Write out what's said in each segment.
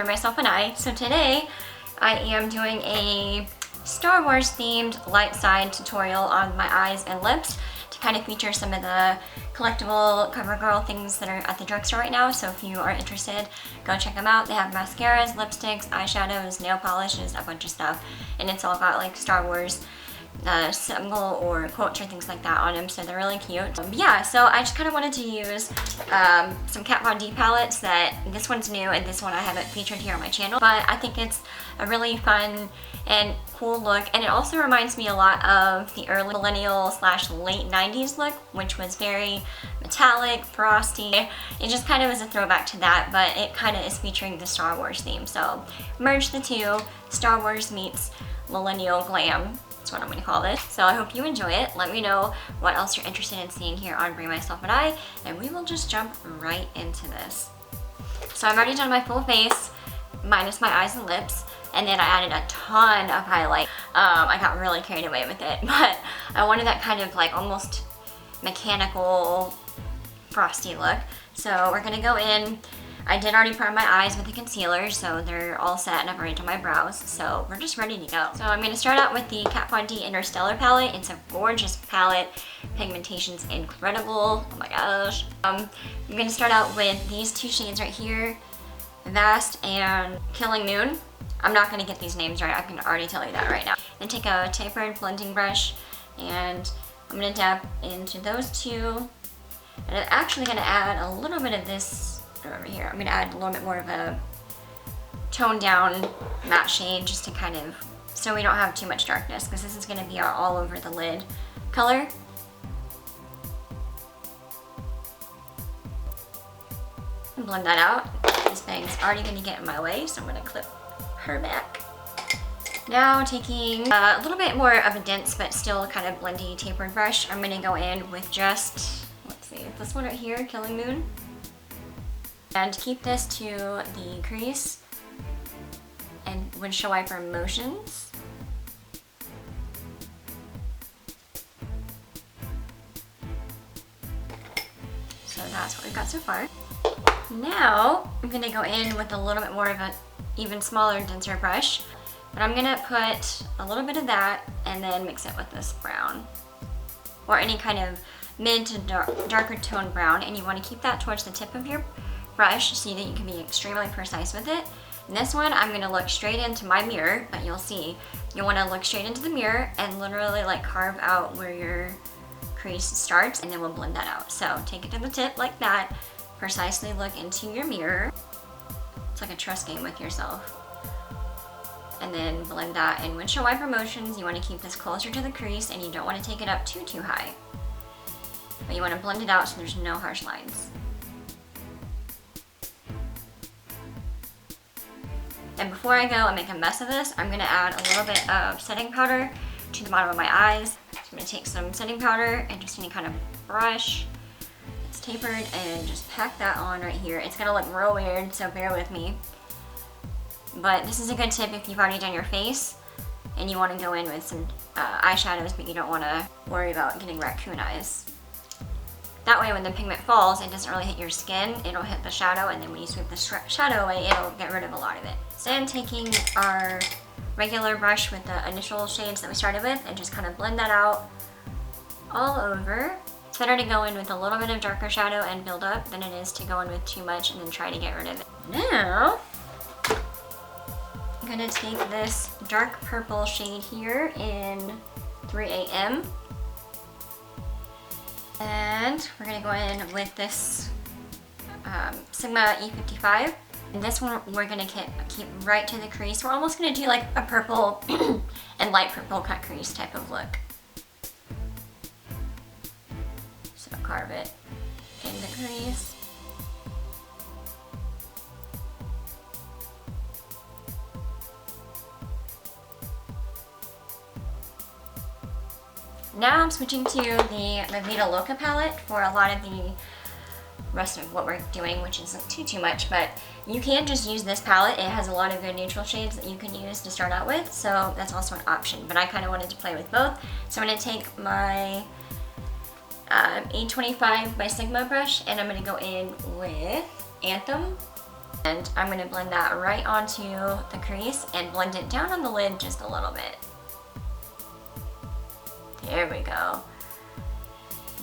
Myself and I. So today I am doing a Star Wars themed light side tutorial on my eyes and lips to kind of feature some of the collectible Covergirl things that are at the drugstore right now. So if you are interested, go check them out. They have mascaras, lipsticks, eyeshadows, nail polishes, a bunch of stuff, and it's all got like Star Wars symbol or quotes or things like that on them, so they're really cute. Yeah, so I just kind of wanted to use some Kat Von D palettes. That this one's new and this one I haven't featured here on my channel, but I think it's a really fun and cool look, and it also reminds me a lot of the early millennial / late 90s look, which was very metallic, frosty. It just kind of is a throwback to that, but it kind of is featuring the Star Wars theme. So merge the two, Star Wars meets millennial glam. That's what I'm going to call this. So I hope you enjoy it. Let me know what else you're interested in seeing here on BriMyselfAndEye, and we will just jump right into this. So I've already done my full face, minus my eyes and lips, and then I added a ton of highlight. I got really carried away with it, but I wanted that kind of like almost mechanical, frosty look. So we're going to go in. I did already prime my eyes with the concealer, so they're all set, and I've already done my brows, so we're just ready to go. So I'm going to start out with the Kat Von D Interstellar palette. It's a gorgeous palette. Pigmentation's incredible. Oh my gosh. I'm going to start out with these two shades right here, Vast and Killing Moon. I'm not going to get these names right, I can already tell you that right now. Then take a tapered blending brush, and I'm going to dab into those two. And I'm actually going to add a little bit of this over here. I'm going to add a little bit more of a toned down matte shade, just to kind of, so we don't have too much darkness, because this is going to be our all over the lid color. And blend that out. This bag's already going to get in my way, so I'm going to clip her back. Now taking a little bit more of a dense but still kind of blendy tapered brush, I'm going to go in with just, let's see, this one right here, Killing Moon. And keep this to the crease and windshield wiper motions. So that's what we've got so far. Now I'm going to go in with a little bit more of an even smaller, denser brush. But I'm going to put a little bit of that and then mix it with this brown. Or any kind of mid to darker tone brown. And you want to keep that towards the tip of your brush so that you can be extremely precise with it. And this one, I'm going to look straight into my mirror, but you'll see, you want to look straight into the mirror and literally like carve out where your crease starts, and then we'll blend that out. So take it to the tip like that, precisely look into your mirror. It's like a trust game with yourself. And then blend that in windshield wiper motions. You want to keep this closer to the crease, and you don't want to take it up too high. But you want to blend it out so there's no harsh lines. And before I go and make a mess of this, I'm going to add a little bit of setting powder to the bottom of my eyes. So I'm going to take some setting powder and just any kind of brush that's tapered and just pack that on right here. It's going to look real weird, so bear with me. But this is a good tip if you've already done your face and you want to go in with some eyeshadows, but you don't want to worry about getting raccoon eyes. That way when the pigment falls, it doesn't really hit your skin, it'll hit the shadow, and then when you sweep the shadow away, it'll get rid of a lot of it. So then taking our regular brush with the initial shades that we started with and just kind of blend that out all over. It's better to go in with a little bit of darker shadow and build up than it is to go in with too much and then try to get rid of it. Now, I'm gonna take this dark purple shade here in 3 AM. And we're going to go in with this Sigma E55. And this one we're going to keep right to the crease. We're almost going to do like a purple and light purple cut crease type of look. So carve it in the crease. Now I'm switching to the Vida Loca palette for a lot of the rest of what we're doing, which isn't too much, but you can just use this palette. It has a lot of good neutral shades that you can use to start out with, so that's also an option, but I kind of wanted to play with both. So I'm going to take my A25 by Sigma brush, and I'm going to go in with Anthem, and I'm going to blend that right onto the crease and blend it down on the lid just a little bit. There we go.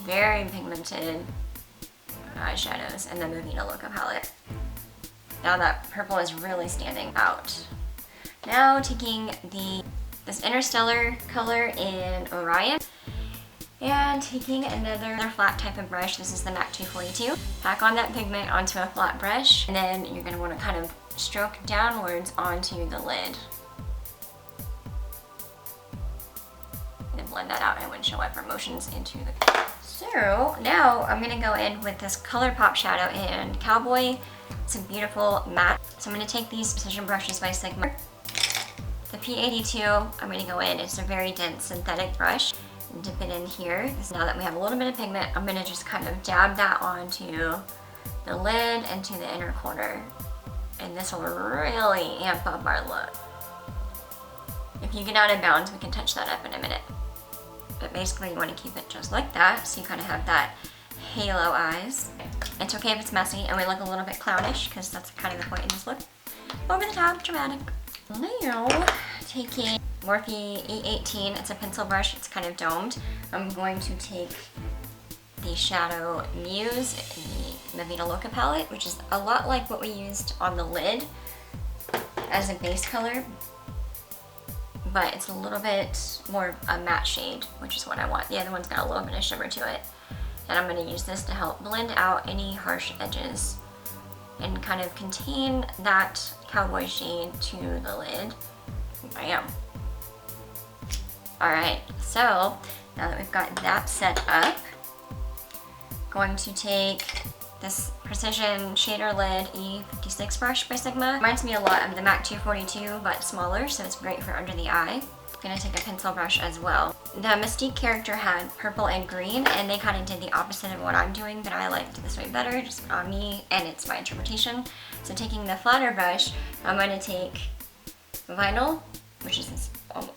Very pigmented eyeshadows in the Vida Loca palette. Now that purple is really standing out. Now taking this Interstellar color in Orion and taking another flat type of brush. This is the MAC 242. Pack on that pigment onto a flat brush, and then you're going to want to kind of stroke downwards onto the lid. And blend that out and windshield wiper motions into the... So now I'm going to go in with this ColourPop shadow in Cowboy. It's a beautiful matte. So I'm going to take these precision brushes by Sigma. The P82, I'm going to go in. It's a very dense synthetic brush. And dip it in here. Now that we have a little bit of pigment, I'm going to just kind of dab that onto the lid and to the inner corner. And this will really amp up our look. If you get out of bounds, we can touch that up in a minute. But basically you want to keep it just like that, so you kind of have that halo eyes. It's okay if it's messy and we look a little bit clownish, because that's kind of the point in this look. Over the top, dramatic. Now, taking Morphe E18, it's a pencil brush, it's kind of domed. I'm going to take the Shadow Muse in the Vida Loca palette, which is a lot like what we used on the lid as a base color, but it's a little bit more a matte shade, which is what I want. The other one's got a little bit of shimmer to it. And I'm going to use this to help blend out any harsh edges and kind of contain that cowboy shade to the lid. Bam. Alright, so now that we've got that set up, going to take this Precision Shader Lid E56 brush by Sigma. Reminds me a lot of the MAC 242, but smaller, so it's great for under the eye. I'm gonna take a pencil brush as well. The Mystique character had purple and green, and they kind of did the opposite of what I'm doing, but I liked this way better, just on me, and it's my interpretation. So taking the flatter brush, I'm gonna take Vinyl, which is this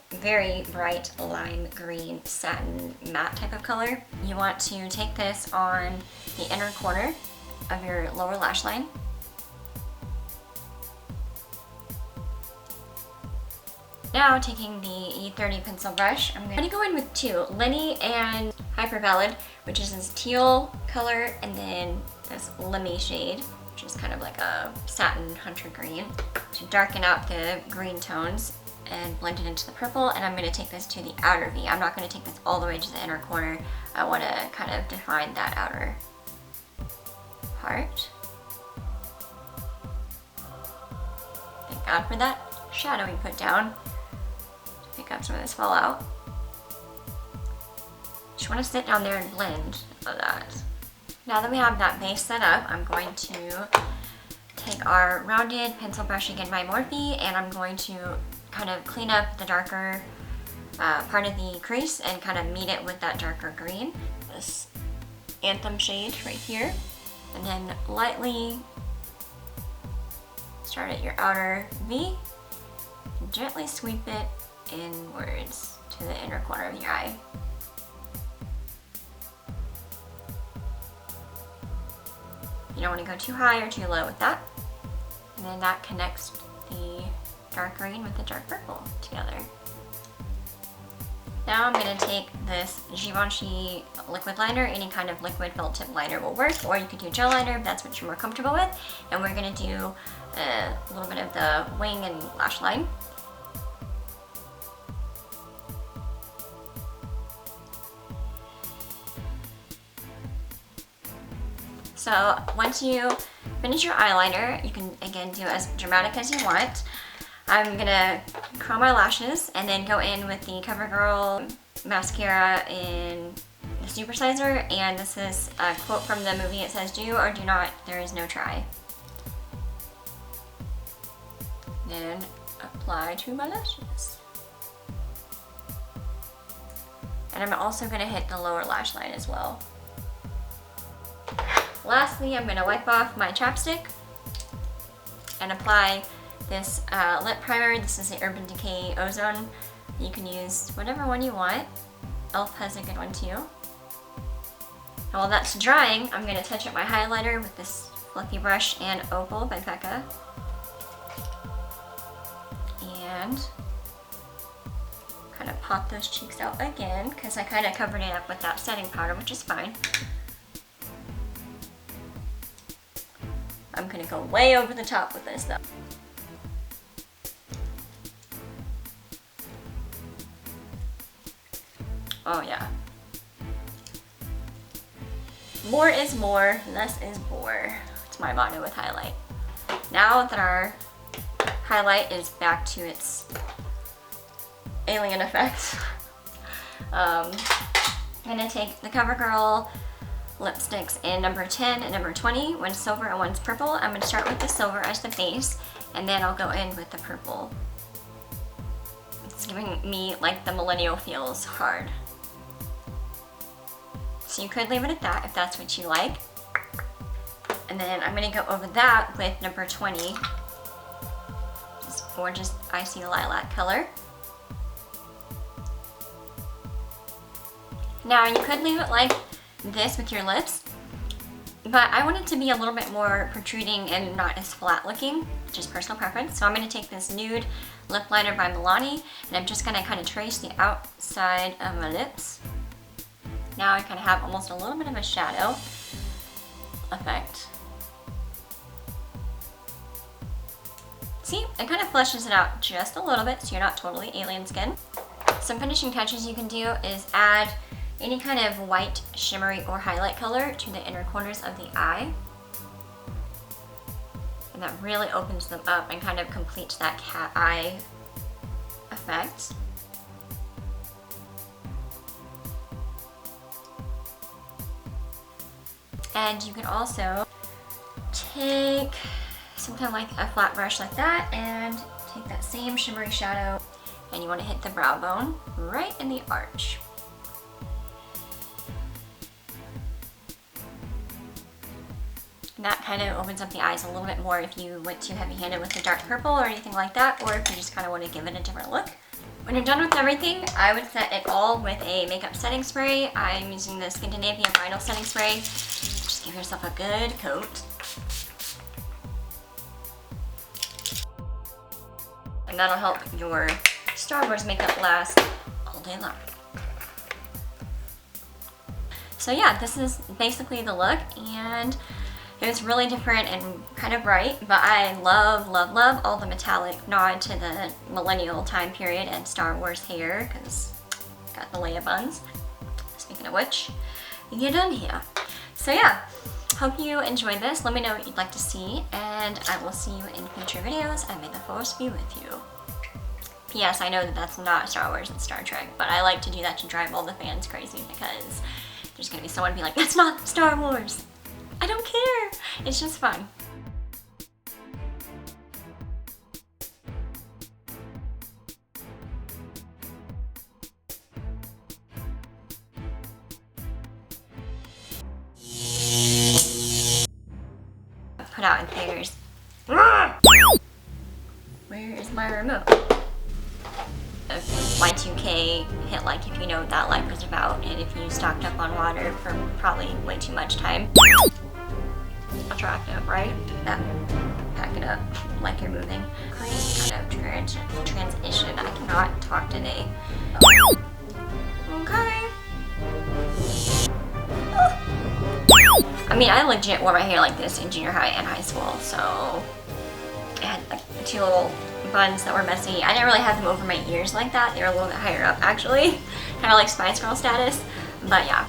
very bright lime green satin matte type of color. You want to take this on the inner corner of your lower lash line. Now taking the E30 pencil brush, I'm gonna go in with two, Lenny and Hyper Valid, which is this teal color, and then this Lemmy shade, which is kind of like a satin hunter green, to darken out the green tones and blend it into the purple. And I'm gonna take this to the outer V. I'm not gonna take this all the way to the inner corner. I wanna kind of define that outer part. Thank God for that shadow we put down. Pick up some of this fallout. Just want to sit down there and blend of that. Now that we have that base set up, I'm going to take our rounded pencil brush again by Morphe, and I'm going to kind of clean up the darker part of the crease and kind of meet it with that darker green. This Anthem shade right here. And then lightly start at your outer V and gently sweep it inwards to the inner corner of your eye. You don't want to go too high or too low with that. And then that connects the dark green with the dark purple together. Now I'm going to take this Givenchy liquid liner. Any kind of liquid felt tip liner will work, or you could do gel liner if that's what you're more comfortable with. And we're going to do a little bit of the wing and lash line. So once you finish your eyeliner, you can again do as dramatic as you want. I'm gonna curl my lashes and then go in with the Covergirl mascara in the supersizer, and this is a quote from the movie. It says, "Do or do not, there is no try." Then apply to my lashes. And I'm also gonna hit the lower lash line as well. Lastly, I'm gonna wipe off my chapstick and apply this lip primer. This is the Urban Decay Ozone. You can use whatever one you want. e.l.f. has a good one too. And while that's drying, I'm gonna touch up my highlighter with this fluffy brush and Opal by Becca. And kind of pop those cheeks out again because I kind of covered it up with that setting powder, which is fine. I'm gonna go way over the top with this though. Oh yeah. More is more, less is bore. It's my motto with highlight. Now that our highlight is back to its alien effect, I'm gonna take the Covergirl lipsticks in number 10 and number 20. One's silver and one's purple. I'm gonna start with the silver as the base, and then I'll go in with the purple. It's giving me like the millennial feels hard. So you could leave it at that if that's what you like. And then I'm gonna go over that with number 20. This gorgeous icy lilac color. Now you could leave it like this with your lips, but I want it to be a little bit more protruding and not as flat looking, just personal preference. So I'm gonna take this nude lip liner by Milani, and I'm just gonna kind of trace the outside of my lips. Now I kind of have almost a little bit of a shadow effect. See, it kind of fleshes it out just a little bit so you're not totally alien skin. Some finishing touches you can do is add any kind of white, shimmery, or highlight color to the inner corners of the eye. And that really opens them up and kind of completes that cat eye effect. And you can also take something like a flat brush like that and take that same shimmery shadow, and you want to hit the brow bone right in the arch. And that kind of opens up the eyes a little bit more if you went too heavy-handed with the dark purple or anything like that, or if you just kind of want to give it a different look. When you're done with everything, I would set it all with a makeup setting spray. I'm using the Scandinavia Vinyl Setting Spray. Just give yourself a good coat. And that'll help your Star Wars makeup last all day long. So yeah, this is basically the look, and it was really different and kind of bright, but I love, love, love all the metallic nod to the millennial time period and Star Wars hair, because got the Leia buns. Speaking of which, you're done here. So yeah, hope you enjoyed this. Let me know what you'd like to see, and I will see you in future videos, and may the Force be with you. P.S. I know that that's not Star Wars and Star Trek, but I like to do that to drive all the fans crazy, because there's gonna be someone be like, that's not Star Wars! I don't care! It's just fun. Put out in theaters. Where is my remote? Y2K hit like if you know what that life was about, and if you stocked up on water for probably way too much time. Attractive, right? Yeah. Pack it up like you're moving. Crazy kind of transition. I cannot talk today. Okay. I mean, I legit wore my hair like this in junior high and high school, so I had like two little buns that were messy. I didn't really have them over my ears like that. They were a little bit higher up, actually. Kind of like Spice Girl status, but yeah.